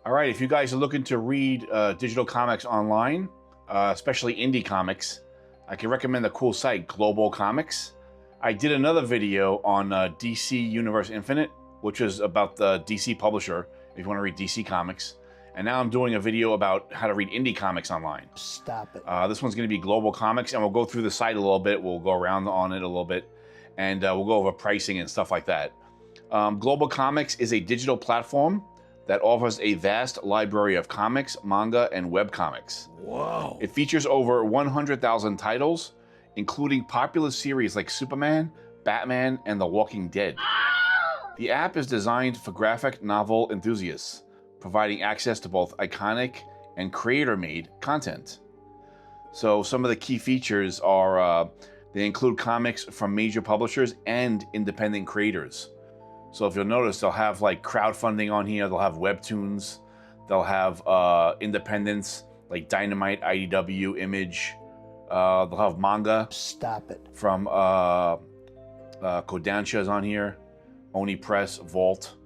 All right, if you guys are looking to read digital comics online, especially indie comics, I can recommend the cool site Global Comics. I did another video on DC Universe Infinite, which is about the DC publisher, if you want to read DC comics. And now I'm doing a video about how to read indie comics online. Stop it. This one's going to be Global Comics, and we'll go through the site a little bit. We'll go around on it a little bit, and we'll go over pricing and stuff like that. Global Comics is a digital platform that offers a vast library of comics, manga, and webcomics. Whoa. It features over 100,000 titles, including popular series like Superman, Batman, and The Walking Dead. The app is designed for graphic novel enthusiasts, providing access to both iconic and creator-made content. So some of the key features are, they include comics from major publishers and independent creators. So if you'll notice, they'll have like crowdfunding on here, they'll have webtoons, they'll have independents like Dynamite, IDW, Image, they'll have manga. Stop it. From Kodansha is on here, Oni Press, Vault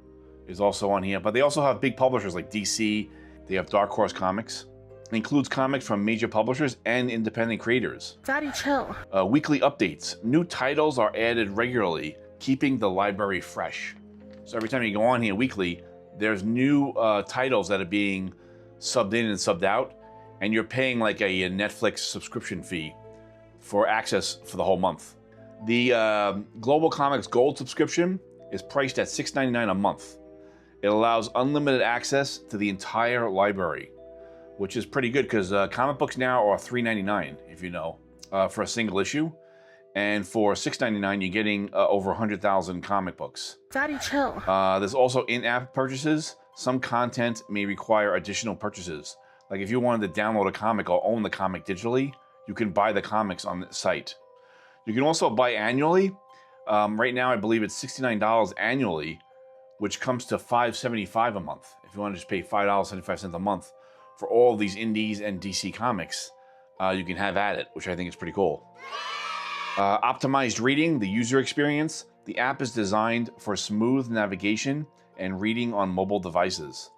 is also on here, but they also have big publishers like DC, they have Dark Horse Comics. It includes comics from major publishers and independent creators. Fatty, chill. Weekly updates. New titles are added regularly, keeping the library fresh. So every time you go on here weekly, there's new titles that are being subbed in and subbed out, and you're paying like a Netflix subscription fee for access for the whole month. The Global Comics Gold subscription is priced at $6.99 a month. It allows unlimited access to the entire library, which is pretty good because comic books now are $3.99, if you know, for a single issue. And for $6.99, you're getting over 100,000 comic books. Fatty, chill. There's also in-app purchases. Some content may require additional purchases. Like if you wanted to download a comic or own the comic digitally, you can buy the comics on the site. You can also buy annually. Right now, I believe it's $69 annually, which comes to $5.75 a month. If you want to just pay $5.75 a month for all of these indies and DC comics, you can have at it, which I think is pretty cool. Optimized reading, the user experience. The app is designed for smooth navigation and reading on mobile devices.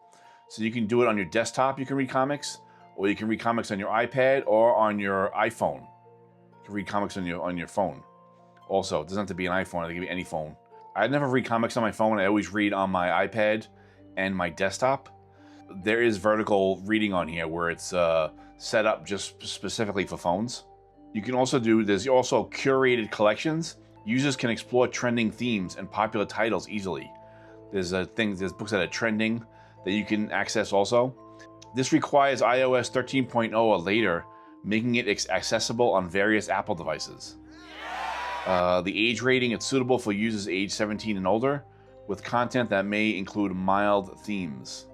So you can do it on your desktop, you can read comics, or you can read comics on your iPad or on your iPhone. You can read comics on your phone. Also, it doesn't have to be an iPhone, it can be any phone. I never read comics on my phone, I always read on my iPad and my desktop. There is vertical reading on here where it's set up just specifically for phones. You can also there's also curated collections. Users can explore trending themes and popular titles easily. There's books that are trending that you can access also. This requires iOS 13.0 or later, making it accessible on various Apple devices. The age rating, it's suitable for users age 17 and older, with content that may include mild themes.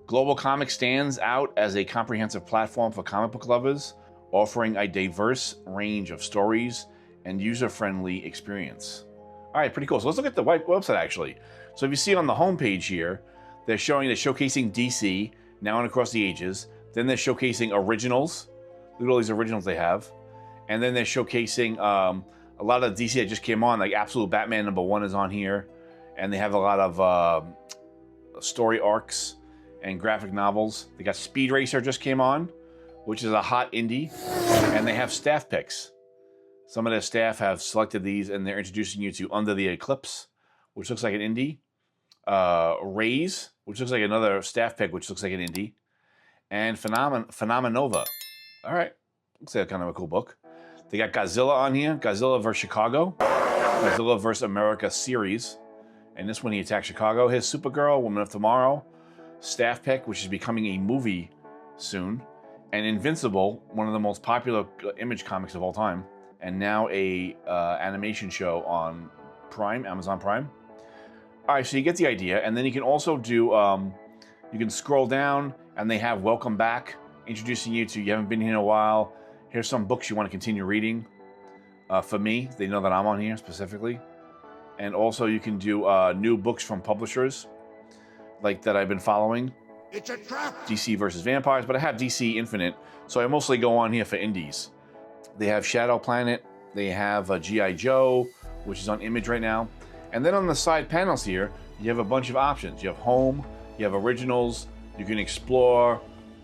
Global Comics stands out as a comprehensive platform for comic book lovers, offering a diverse range of stories and user-friendly experience. All right, pretty cool. So let's look at the website actually. So if you see on the homepage here, they're showcasing DC, now and across the ages. Then they're showcasing originals. Look at all these originals they have. And then they're showcasing a lot of DC that just came on, like Absolute Batman #1 is on here. And they have a lot of story arcs and graphic novels. They got Speed Racer just came on, which is a hot indie, and they have staff picks. Some of their staff have selected these, and they're introducing you to Under the Eclipse, which looks like an indie. Raise, which looks like another staff pick, which looks like an indie. And Phenomenova. All right, looks like kind of a cool book. They got Godzilla on here, Godzilla vs. Chicago, Godzilla vs. America series. And this one, he attacks Chicago. Here's Supergirl, Woman of Tomorrow, staff pick, which is becoming a movie soon. And Invincible, one of the most popular Image comics of all time, and now a animation show on Prime, Amazon Prime. All right, so you get the idea, and then you can also do, you can scroll down, and they have Welcome Back, introducing you to, you haven't been here in a while, here's some books you want to continue reading. For me, they know that I'm on here specifically. And also you can do new books from publishers, like that I've been following. It's a trap. DC versus Vampires, but I have DC Infinite, so I mostly go on here for indies. They have Shadow Planet, they have G.I. Joe, which is on Image right now. And then on the side panels here, you have a bunch of options. You have Home, you have Originals, You can explore.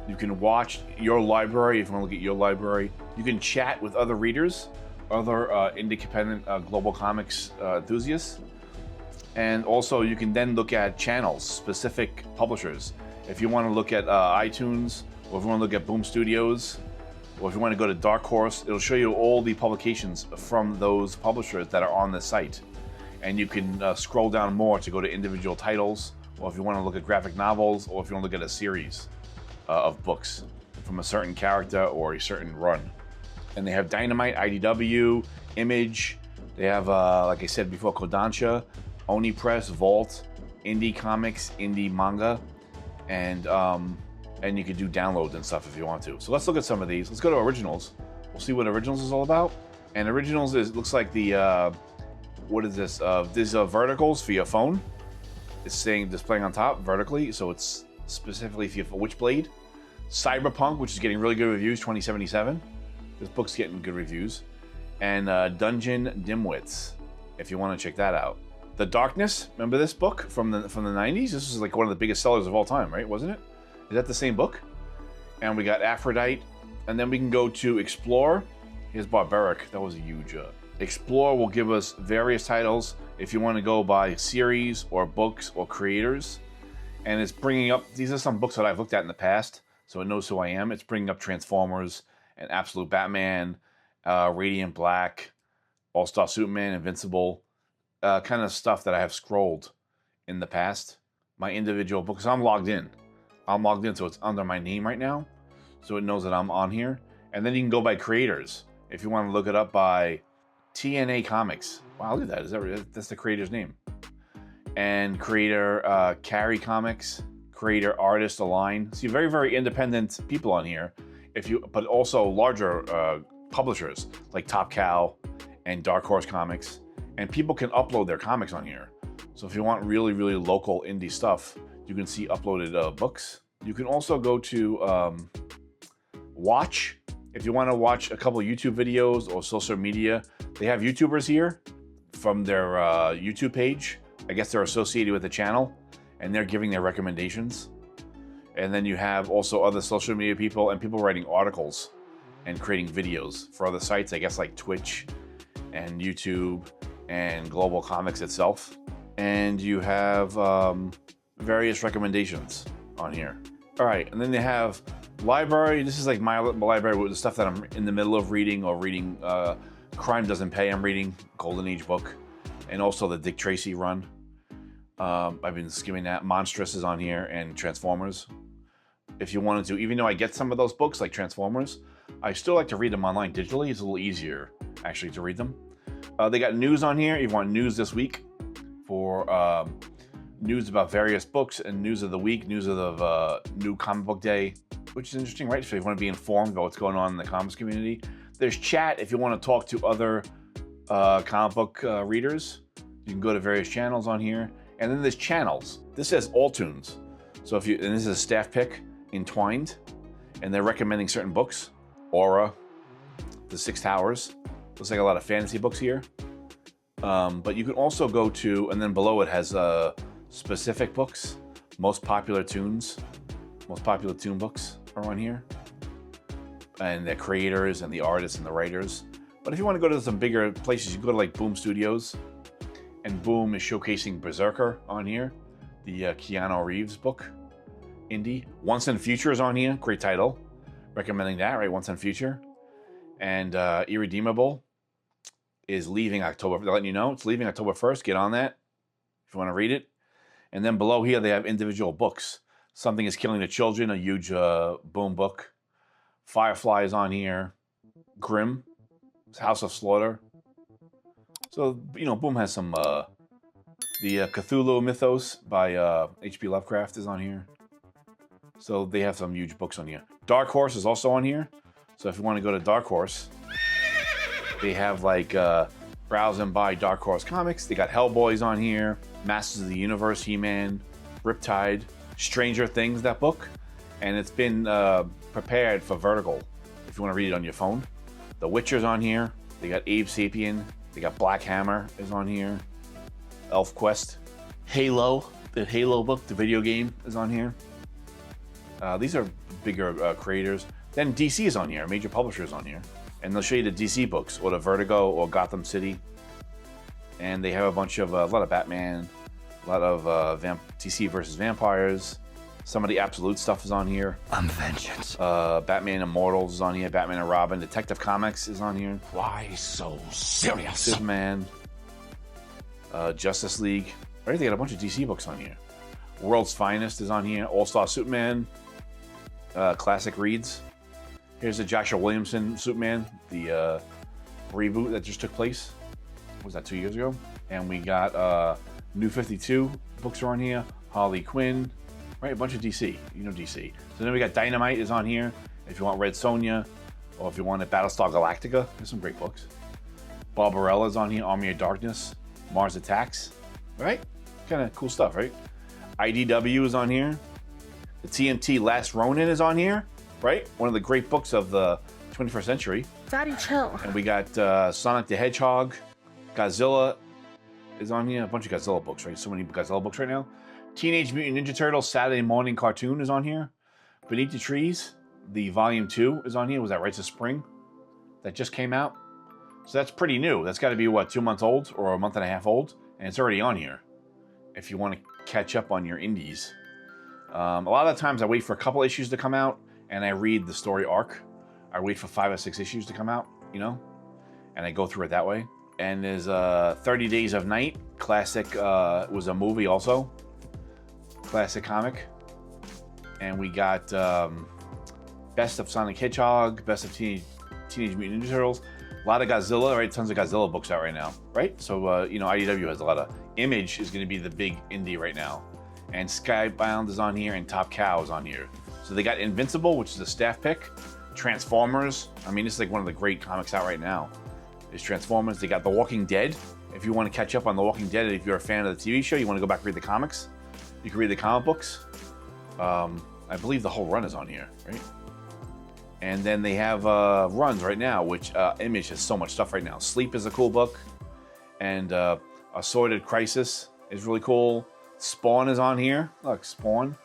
You can watch your library if you want to look at your library. You can chat with other readers, other independent global comics enthusiasts. And also you can then look at channels, specific publishers. If you want to look at iTunes, or if you want to look at Boom Studios, or if you want to go to Dark Horse, it'll show you all the publications from those publishers that are on the site. And you can scroll down more to go to individual titles, or if you want to look at graphic novels, or if you want to look at a series of books from a certain character or a certain run. And they have Dynamite, IDW, Image. They have, like I said before, Kodansha, Oni Press, Vault, Indie Comics, Indie Manga, and you can do downloads and stuff if you want to. So let's look at some of these. Let's go to Originals. We'll see what Originals is all about. And Originals looks like the, what is this? These are verticals for your phone. It's saying displaying on top vertically, so it's specifically for your Witchblade. Cyberpunk, which is getting really good reviews, 2077. This book's getting good reviews. And Dungeon Dimwits, if you want to check that out. The Darkness, remember this book from the 90s? This is like one of the biggest sellers of all time, right? Wasn't it? Is that the same book? And we got Aphrodite. And then we can go to Explore. Here's Barbaric. That was a huge... Explore will give us various titles if you want to go by series or books or creators. And it's bringing up... These are some books that I've looked at in the past, so it knows who I am. It's bringing up Transformers and Absolute Batman, Radiant Black, All-Star Superman, Invincible... kind of stuff that I have scrolled in the past. My individual books. I'm logged in. So it's under my name right now. So it knows that I'm on here. And then you can go by creators. If you want to look it up by TNA Comics. Wow, look at that. That's the creator's name. And creator Carry Comics. Creator Artist Align. See, very, very independent people on here. But also larger publishers like Top Cow and Dark Horse Comics. And people can upload their comics on here. So if you want really, really local indie stuff, you can see uploaded books. You can also go to Watch. If you want to watch a couple YouTube videos or social media, they have YouTubers here from their YouTube page. I guess they're associated with the channel, and they're giving their recommendations. And then you have also other social media people and people writing articles and creating videos for other sites, I guess like Twitch and YouTube and Global Comics itself. And you have various recommendations on here. All right, and then they have library. This is like my library with the stuff that I'm in the middle of reading or reading. Crime Doesn't Pay, I'm reading, Golden Age book. And also the Dick Tracy run. I've been skimming that. Monstrous is on here, and Transformers. If you wanted to, even though I get some of those books like Transformers, I still like to read them online digitally. It's a little easier actually to read them. They got news on here. If you want news this week for news about various books and news of the week, news of the new comic book day, which is interesting, right? So if you want to be informed about what's going on in the comics community. There's chat if you want to talk to other comic book readers. You can go to various channels on here. And then there's channels. This says All Tunes. So if you, and this is a staff pick, Entwined, and they're recommending certain books. Aura, The Six Towers. Looks like a lot of fantasy books here. But you can also go to, and then below it has specific books. Most popular tunes. Most popular tune books are on here. And the creators and the artists and the writers. But if you want to go to some bigger places, you can go to like Boom Studios. And Boom is showcasing Berserker on here. The Keanu Reeves book. Indie. Once and Future is on here. Great title. Recommending that, right? Once and Future. And Irredeemable is leaving October. They're letting you know. It's leaving October 1st. Get on that if you want to read it. And then below here, they have individual books. Something is Killing the Children, a huge Boom book. Firefly is on here. Grimm, House of Slaughter. So, you know, Boom has some, the Cthulhu Mythos by H.P. Lovecraft is on here. So they have some huge books on here. Dark Horse is also on here. So if you want to go to Dark Horse, they have like browse and buy Dark Horse comics. They got Hellboys on here, Masters of the Universe, He-Man, Riptide, Stranger Things, that book. And it's been prepared for Vertical if you want to read it on your phone. The Witcher's on here. They got Abe Sapien. They got Black Hammer is on here. Elf Quest. Halo, the Halo book, the video game, is on here. These are bigger creators. Then DC is on here, major publishers on here. And they'll show you the DC books, or the Vertigo, or Gotham City. And they have a bunch of, a lot of Batman, a lot of DC versus vampires. Some of the Absolute stuff is on here. I'm vengeance. Batman Immortals is on here. Batman and Robin. Detective Comics is on here. Why so serious? Superman. Justice League. Right, they got a bunch of DC books on here. World's Finest is on here. All-Star Superman. Classic reads. Here's the Joshua Williamson Superman, the reboot that just took place. What was that, 2 years ago? And we got New 52 books are on here. Harley Quinn. Right, a bunch of DC. You know DC. So then we got Dynamite is on here. If you want Red Sonja, or if you want Battlestar Galactica, there's some great books. Barbarella is on here. Army of Darkness. Mars Attacks. Right? Kind of cool stuff, right? IDW is on here. The TMT Last Ronin is on here. Right? One of the great books of the 21st century. Fatty, chill. And we got Sonic the Hedgehog. Godzilla is on here. A bunch of Godzilla books, right? So many Godzilla books right now. Teenage Mutant Ninja Turtles Saturday Morning Cartoon is on here. Beneath the Trees, the Volume 2 is on here. Was that Rites of Spring? That just came out. So that's pretty new. That's got to be, what, 2 months old or a month and a half old? And it's already on here if you want to catch up on your indies. A lot of the times I wait for a couple issues to come out and I read the story arc. I wait for 5 or 6 issues to come out, you know? And I go through it that way. And there's 30 Days of Night. Classic was a movie also. Classic comic. And we got Best of Sonic Hedgehog, Best of Teenage Mutant Ninja Turtles. A lot of Godzilla, right? Tons of Godzilla books out right now, right? So, you know, IDW has a lot of... Image is going to be the big indie right now. And Skybound is on here, and Top Cow is on here. So they got Invincible, which is a staff pick. Transformers. I mean, this is like one of the great comics out right now. Is Transformers. They got The Walking Dead. If you want to catch up on The Walking Dead, if you're a fan of the TV show, you want to go back and read the comics, you can read the comic books. I believe the whole run is on here, right? And then they have runs right now, which Image has so much stuff right now. Sleep is a cool book. And Assorted Crisis is really cool. Spawn is on here. Look, Spawn.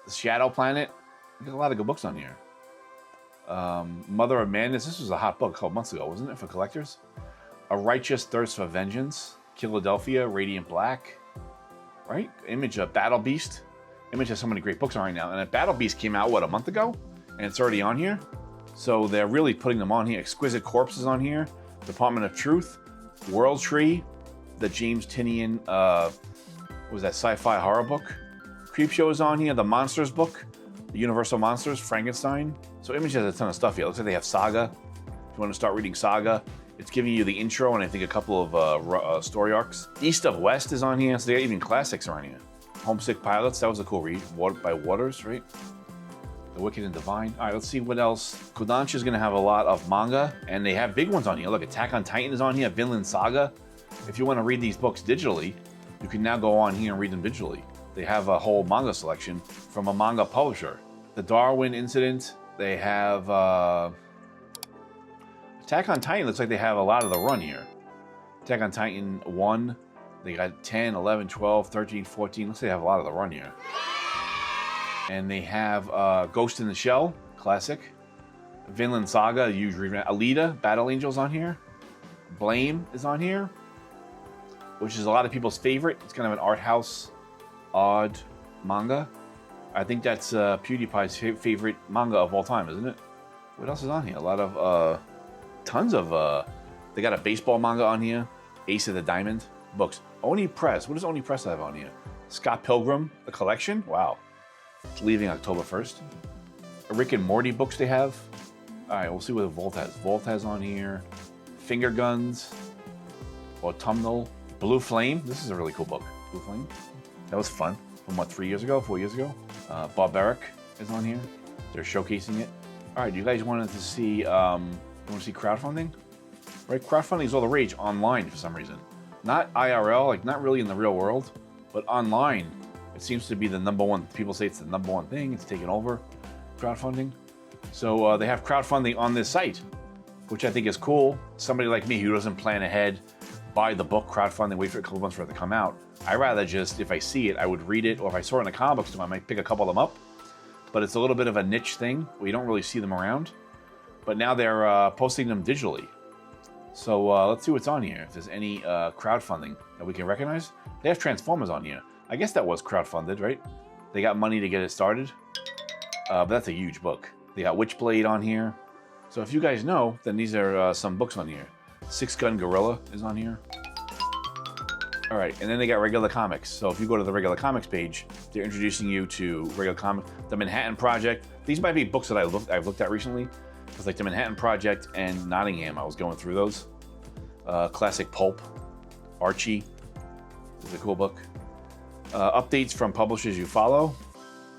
The Shadow Planet. There's a lot of good books on here. Mother of Madness. This was a hot book a couple months ago, wasn't it, for collectors? A Righteous Thirst for Vengeance. Philadelphia. Radiant Black. Right? Image of Battle Beast. Image has so many great books on right now. And Battle Beast came out, what, a month ago? And it's already on here. So they're really putting them on here. Exquisite Corpse is on here. Department of Truth. World Tree. The James Tinian, what was that, sci-fi horror book? Creepshow is on here. The Monsters book. The Universal Monsters. Frankenstein. So Image has a ton of stuff here. It looks like they have Saga. If you want to start reading Saga, it's giving you the intro and I think a couple of story arcs. East of West is on here. So they got even classics on here. Homesick Pilots. That was a cool read. By Waters, right? The Wicked and Divine. All right, let's see what else. Kodansha is going to have a lot of manga, and they have big ones on here. Look, Attack on Titan is on here. Vinland Saga. If you want to read these books digitally, you can now go on here and read them digitally. They have a whole manga selection from a manga publisher. The Darwin Incident. They have Attack on Titan. Looks like they have a lot of the run here. Attack on Titan 1. They got 10, 11, 12, 13, 14. Looks like they have a lot of the run here. And they have Ghost in the Shell, classic. Vinland Saga, huge read. Alita, Battle Angels on here. Blame is on here, which is a lot of people's favorite. It's kind of an art house, odd manga. I think that's PewDiePie's favorite manga of all time, isn't it? What else is on here? A lot of, tons of, they got a baseball manga on here. Ace of the Diamond books. Oni Press. What does Oni Press have on here? Scott Pilgrim, the collection. Wow. It's leaving October 1st. Rick and Morty books they have. All right, we'll see what Vault has. Vault has on here. Finger Guns. Autumnal. Blue Flame. This is a really cool book. Blue Flame. That was fun. From what, 3 years ago? 4 years ago? Barbaric is on here. They're showcasing it. All right, you guys wanted to see, you want to see crowdfunding? Right, crowdfunding is all the rage online for some reason. Not IRL, like not really in the real world, but online. It seems to be the number one. People say it's the number one thing. It's taken over crowdfunding. So they have crowdfunding on this site, which I think is cool. Somebody like me who doesn't plan ahead, buy the book, crowdfunding, wait for a couple months for it to come out. I rather just, if I see it, I would read it, or if I saw it in the comic book store, I might pick a couple of them up. but it's a little bit of a niche thing. We don't really see them around. But now they're posting them digitally. So let's see what's on here. If there's any crowdfunding that we can recognize. They have Transformers on here. I guess that was crowdfunded, right? They got money to get it started. But that's a huge book. They got Witchblade on here. So if you guys know, then these are some books on here. Six Gun Gorilla is on here. All right, and then they got regular comics. So if you go to the regular comics page, they're introducing you to regular comics. The Manhattan Project. These might be books that I've looked at recently. It's like the Manhattan Project and Nottingham. I was going through those. Classic Pulp, Archie. This is a cool book. Updates from publishers you follow.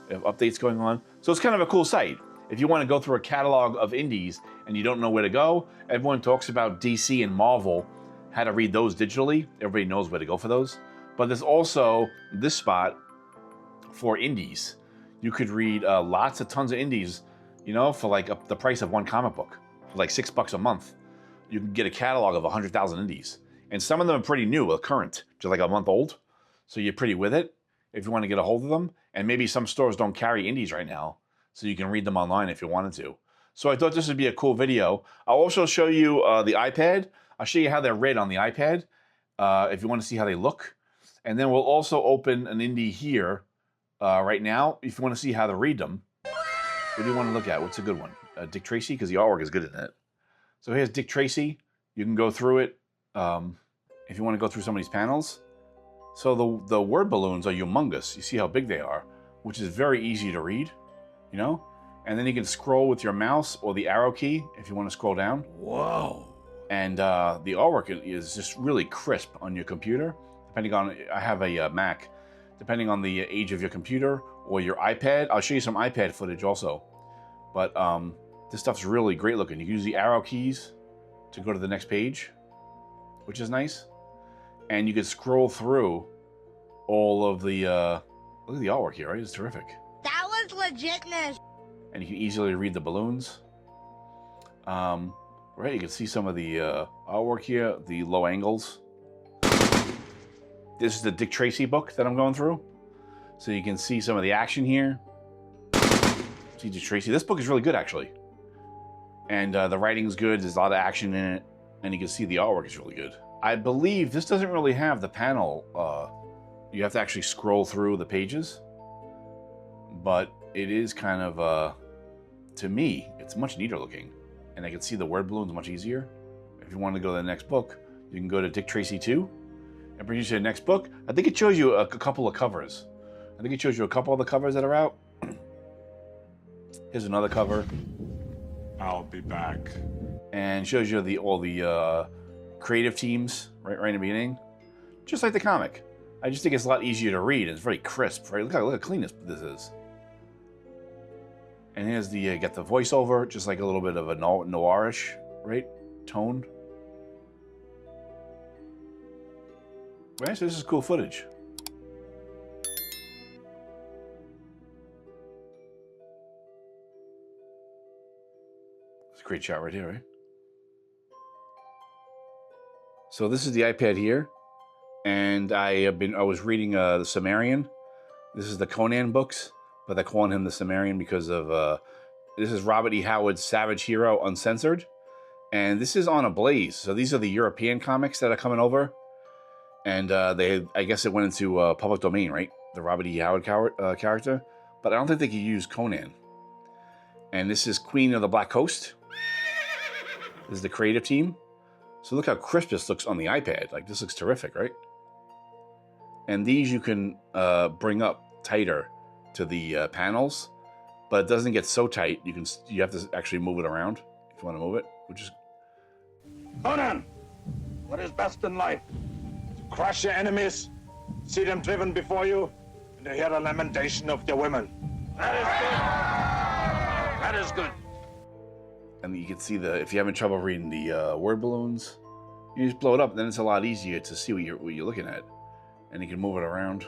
They have updates going on. So it's kind of a cool site. If you want to go through a catalog of indies and you don't know where to go, everyone talks about DC and Marvel, how to read those digitally. Everybody knows where to go for those. But there's also this spot for indies. You could read tons of indies, you know, for like the price of one comic book, for like $6 a month. You can get a catalog of 100,000 indies. And some of them are pretty new, current, just like a month old. So you're pretty with it if you want to get a hold of them. And maybe some stores don't carry indies right now, so you can read them online if you wanted to. So I thought this would be a cool video. I'll also show you the iPad. I'll show you how they're read on the iPad if you want to see how they look. And then we'll also open an indie here right now if you want to see how to read them. What do you want to look at? What's a good one? Dick Tracy, because the artwork is good in it. So here's Dick Tracy. You can go through it if you want to go through some of these panels. So the word balloons are humongous. You see how big they are, which is very easy to read, you know? And then you can scroll with your mouse or the arrow key if you want to scroll down. Whoa. And the artwork is just really crisp on your computer. Depending on, I have a Mac. Depending on the age of your computer or your iPad. I'll show you some iPad footage also. But this stuff's really great looking. You can use the arrow keys to go to the next page, which is nice. And you can scroll through all of the, look at the artwork here, right? It's terrific. That was legitness. And you can easily read the balloons. Right, you can see some of the artwork here, the low angles. This is the Dick Tracy book that I'm going through. So you can see some of the action here. See Dick Tracy. This book is really good, actually. And the writing's good. There's a lot of action in it. And you can see the artwork is really good. I believe this doesn't really have the panel. You have to actually scroll through the pages. But it is kind of, to me, it's much neater looking. And I can see the word balloons much easier. If you want to go to the next book, you can go to Dick Tracy 2 and bring you to the next book. I think it shows you a couple of covers. I think it shows you a couple of the covers that are out. Here's another cover. I'll be back. And shows you all the creative teams right in the beginning. Just like the comic. I just think it's a lot easier to read. It's very crisp, right? Look how clean this is. And here's the, get the voiceover, just like a little bit of a noirish, right, tone. Right, so this is cool footage. It's a great shot right here, right? So this is the iPad here, and I was reading the Sumerian. This is the Conan books. But they're calling him the Sumerian because of, this is Robert E. Howard's Savage Hero Uncensored. And this is on a blaze. So these are the European comics that are coming over. And I guess it went into public domain, right? The Robert E. Howard character. But I don't think they could use Conan. And this is Queen of the Black Coast. This is the creative team. So look how crisp this looks on the iPad. Like, this looks terrific, right? And these you can bring up tighter to the panels, but it doesn't get so tight. You have to actually move it around if you want to move it, which is. Conan, what is best in life? To crush your enemies, see them driven before you, and to hear the lamentation of their women. That is good. That is good. And you can see if you're having trouble reading the word balloons, you just blow it up. Then it's a lot easier to see what you're looking at, and you can move it around.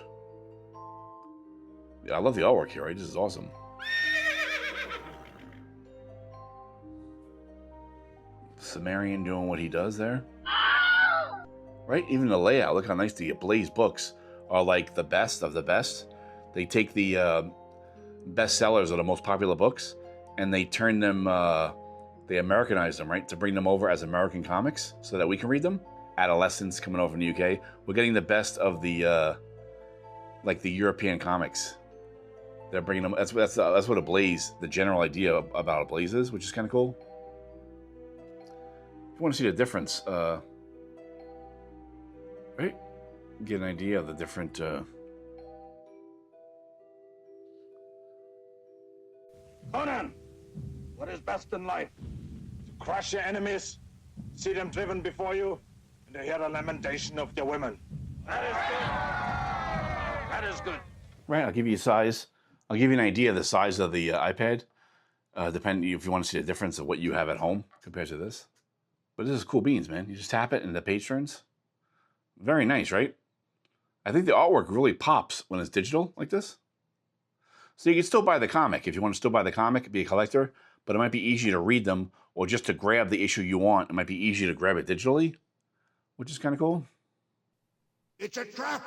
I love the artwork here, right? This is awesome. Sumerian doing what he does there. Right? Even the layout. Look how nice the Blaze books are, like the best of the best. They take the bestsellers or the most popular books, and they turn them, they Americanize them, right, to bring them over as American comics so that we can read them. Adolescents coming over from the UK. We're getting the best of the, like the European comics. They're bringing them. That's what a Blaze, the general idea about a Blaze is, which is kind of cool. If you want to see the difference, right? Get an idea of the different. Conan, what is best in life? To crush your enemies, see them driven before you, and to hear the lamentation of their women. That is good. That is good. Right. I'll give you a size. I'll give you an idea of the size of the iPad, depending if you want to see the difference of what you have at home compared to this. But this is cool beans, man. You just tap it and the page turns. Very nice, right? I think the artwork really pops when it's digital like this. So you can still buy the comic. If you want to still buy the comic, be a collector, but it might be easy to read them, or just to grab the issue you want. It might be easy to grab it digitally, which is kind of cool. It's a trap!